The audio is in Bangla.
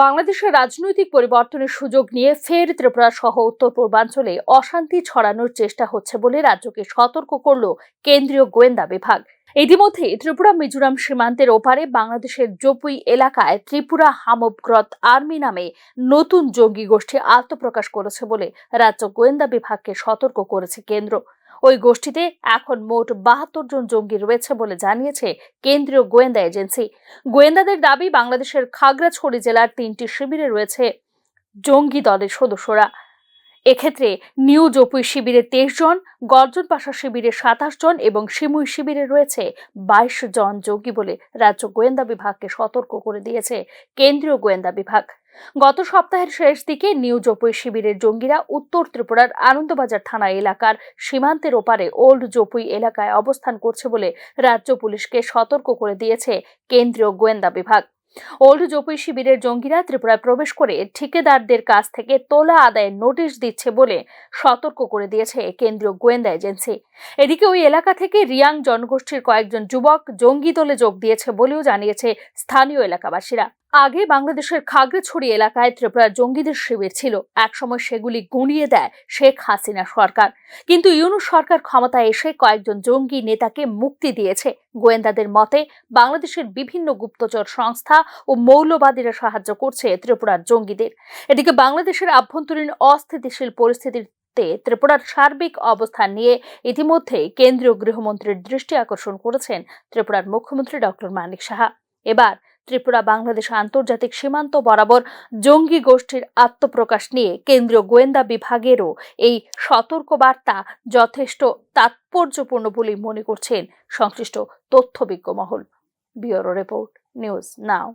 বাংলাদেশের রাজনৈতিক পরিবর্তনের সুযোগ নিয়ে ফের ত্রিপুরা সহ উত্তর পূর্বাঞ্চলে অশান্তি ছড়ানোর চেষ্টা হচ্ছে বলে রাজ্যকে সতর্ক করল কেন্দ্রীয় গোয়েন্দা বিভাগ। ইতিমধ্যে ত্রিপুরা মিজোরাম সীমান্তের ওপারে বাংলাদেশের জপুই এলাকায় ত্রিপুরা হামবগ্রত আর্মি নামে নতুন জঙ্গি গোষ্ঠী আত্মপ্রকাশ করেছে বলে রাজ্য গোয়েন্দা বিভাগকে সতর্ক করেছে কেন্দ্র। ওই গোষ্ঠীতে এখন মোট ৭২ জন জঙ্গি রয়েছে বলে জানিয়েছে কেন্দ্রীয় গোয়েন্দা এজেন্সি। গোয়েন্দাদের দাবি, বাংলাদেশের খাগড়াছড়ি জেলার ৩টি শিবিরে রয়েছে জঙ্গি দলের সদস্যরা। এক্ষেত্রে নিউ জপুই শিবিরে ২৩ জন, গর্জন পাশা শিবিরে ২৭ জন এবং সিমুই শিবিরে রয়েছে ২২ জন জঙ্গি বলে রাজ্য গোয়েন্দা বিভাগকে সতর্ক করে দিয়েছে কেন্দ্রীয় গোয়েন্দা বিভাগ। গত সপ্তাহের শেষ দিকে নিউ জপুই শিবিরের জঙ্গিরা উত্তর ত্রিপুরার আনন্দবাজার থানা এলাকার সীমান্তের ওপারে ওল্ড জপুই এলাকায় অবস্থান করছে বলে রাজ্য পুলিশকে সতর্ক করে দিয়েছে কেন্দ্রীয় গোয়েন্দা বিভাগ। ওল্ড জপুই শিবিরের জঙ্গিরা ত্রিপুরায় প্রবেশ করে ঠিকাদারদের কাছ থেকে তোলা আদায়ের নোটিশ দিচ্ছে বলে সতর্ক করে দিয়েছে কেন্দ্রীয় গোয়েন্দা এজেন্সি। এদিকে ওই এলাকা থেকে রিয়াং জনগোষ্ঠীর কয়েকজন যুবক জঙ্গি দলে যোগ দিয়েছে বলেও জানিয়েছে স্থানীয় এলাকাবাসীরা। আগে বাংলাদেশের খাগড়াছড়ি এলাকায় ত্রিপুরার জঙ্গিদের শিবির ছিল। একসময় সেগুলি গুঁড়িয়ে দেয় শেখ হাসিনা সরকার, কিন্তু ইউনূস সরকার ক্ষমতায় এসে কয়েকজন জঙ্গি নেতাকে মুক্তি দিয়েছে। গোয়েন্দাদের মতে, বাংলাদেশের বিভিন্ন গুপ্তচর সংস্থা ও মৌলবাদীরা সাহায্য করছে ত্রিপুরার জঙ্গিদের। এদিকে বাংলাদেশের আভ্যন্তরীণ অস্থিতিশীল পরিস্থিতির ত্রিপুরার সার্বিক অবস্থান নিয়ে ইতিমধ্যে কেন্দ্রীয় গৃহমন্ত্রীর দৃষ্টি আকর্ষণ করেছেন ত্রিপুরার মুখ্যমন্ত্রী ডক্টর মানিক সাহা। এবার ত্রিপুরা বাংলাদেশ আন্তর্জাতিক সীমান্ত বরাবর জঙ্গি গোষ্ঠীর আত্মপ্রকাশ নিয়ে কেন্দ্রীয় গোয়েন্দা বিভাগেরও এই সতর্কবার্তা যথেষ্ট তাৎপর্যপূর্ণ বলে মনে করছেন সংশ্লিষ্ট তথ্যবিজ্ঞ মহল। Bureau report, news now.